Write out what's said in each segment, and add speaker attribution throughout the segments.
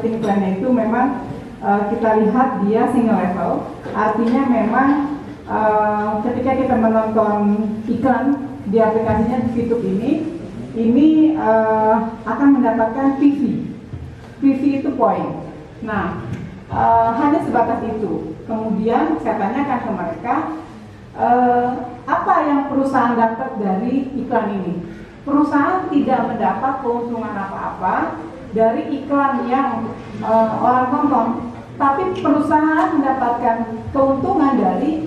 Speaker 1: marketing plan itu memang kita lihat dia single level, artinya memang ketika kita menonton iklan di aplikasinya di Fitup ini akan mendapatkan PV itu poin. Nah, hanya sebatas itu. Kemudian saya tanyakan ke mereka, apa yang perusahaan dapat dari iklan ini? Perusahaan tidak mendapat keuntungan apa-apa dari iklan yang orang tonton, tapi perusahaan mendapatkan keuntungan dari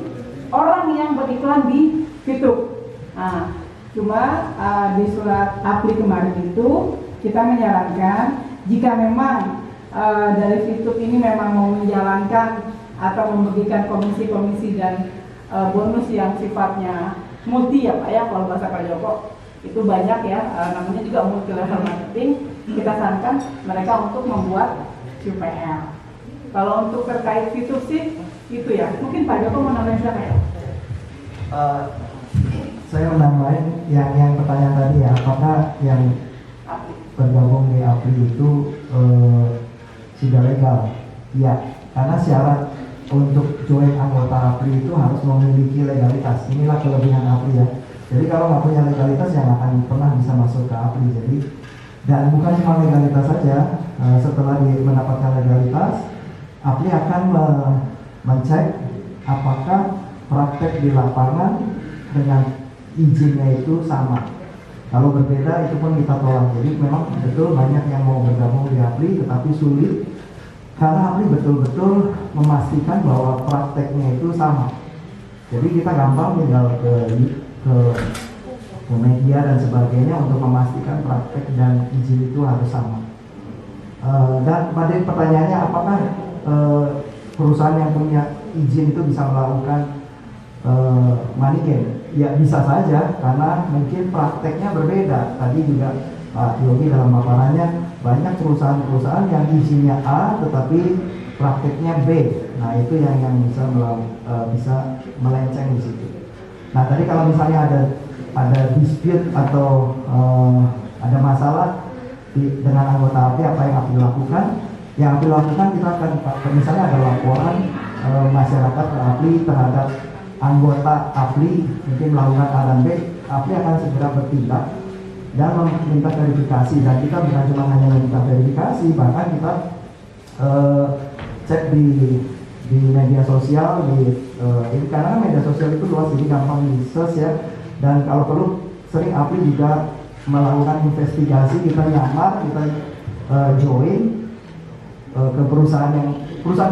Speaker 1: orang yang beriklan di Fitup. Nah, cuma di surat Apli kemarin itu kita menyarankan jika memang dari Fitup ini memang mau menjalankan atau memberikan komisi-komisi dan bonus yang sifatnya multi ya Pak ya, kalau bahasa Pak Joko itu banyak ya, namanya juga multi level marketing. Kita sarankan mereka untuk membuat QPL. Kalau untuk terkait Fitup sih itu ya, mungkin Pak Joko mau nambahin siapa ya?
Speaker 2: Saya menambahin yang pertanyaan tadi ya, apakah yang bergabung di Apli itu sudah legal? Ya, karena syarat untuk join anggota Apli itu harus memiliki legalitas. Inilah kelebihan Apli ya. Jadi kalau nggak punya legalitas ya nggak akan pernah bisa masuk ke Apli. Jadi dan bukan cuma legalitas saja, setelah mendapatkan legalitas, Apli akan mencek apakah praktek di lapangan dengan izinnya itu sama. Kalau berbeda itu pun kita tolak. Jadi memang betul banyak yang mau bergabung di Apli tetapi sulit karena Apli betul-betul memastikan bahwa prakteknya itu sama. Jadi kita gampang tinggal ke media dan sebagainya untuk memastikan praktek dan izin itu harus sama. Dan pada pertanyaannya apakah perusahaan yang punya izin itu bisa melakukan money game? Ya bisa saja, karena mungkin prakteknya berbeda. Tadi juga Pak Yogi dalam paparannya banyak perusahaan-perusahaan yang izinnya A tetapi prakteknya B. Nah itu yang bisa melenceng di situ. Nah tadi kalau misalnya ada dispute atau ada masalah dengan anggota Apli, apa yang Apli lakukan? Yang Apli lakukan, kita akan misalnya ada laporan masyarakat ke Apli terhadap anggota Apli mungkin melakukan A dan B, Apli akan segera bertindak dan meminta verifikasi. Dan kita bukan cuma hanya meminta verifikasi, bahkan kita cek di media sosial, karena media sosial itu luas, jadi gampang di search ya. Dan kalau perlu sering Apli juga melakukan investigasi, kita nyamar, kita join ke perusahaan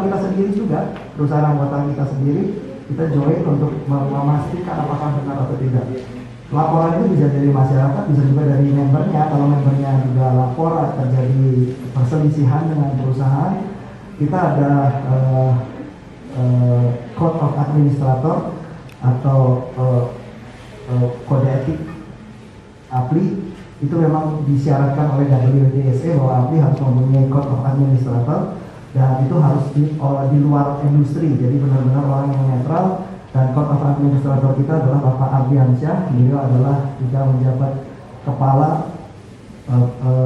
Speaker 2: kita sendiri juga, perusahaan anggota kita sendiri, kita join untuk memastikan apakah benar atau tidak. Laporan itu bisa dari masyarakat, bisa juga dari membernya. Kalau membernya juga lapor terjadi perselisihan dengan perusahaan, kita ada Code of Administrator atau kode etik Apli. Itu memang disyaratkan oleh WDSE bahwa Apli harus mempunyai Code of Administrator, dan itu harus di luar industri, jadi benar-benar orang yang netral. Dan Code of Administrator kita adalah Bapak Ardiansyah. Beliau adalah juga menjabat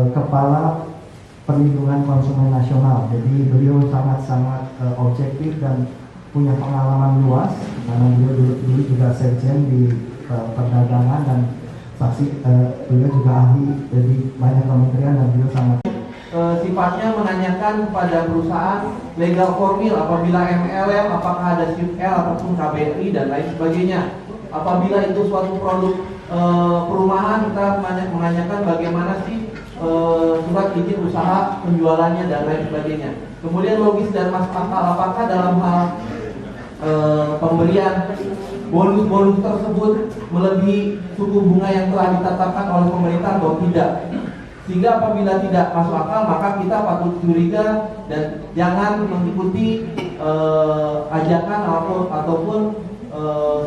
Speaker 2: kepala Perlindungan Konsumen Nasional. Jadi beliau sangat-sangat objektif dan punya pengalaman luas, karena beliau dulu juga sekjen di perdagangan, dan beliau juga ahli dari banyak kementerian, dan beliau sangat
Speaker 3: sifatnya menanyakan kepada perusahaan legal formil apabila MLM, apakah ada SIP L ataupun KBRI dan lain sebagainya. Apabila itu suatu produk perumahan, kita menanyakan bagaimana sih surat izin usaha penjualannya dan lain sebagainya. Kemudian logis dan masuk akal, apakah dalam hal pemberian bonus-bonus tersebut melebihi suku bunga yang telah ditetapkan oleh pemerintah atau tidak. Sehingga apabila tidak masuk akal, maka kita patut curiga dan jangan mengikuti ajakan ataupun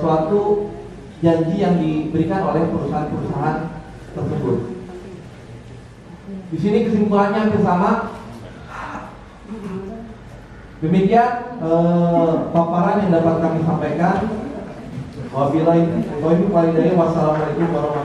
Speaker 3: suatu janji yang diberikan oleh perusahaan-perusahaan tersebut. Di sini kesimpulannya hampir sama. Demikian paparan yang dapat kami sampaikan. Wabillahi taufiq walhidayah. Wassalamualaikum warahmatullahi wabarakatuh.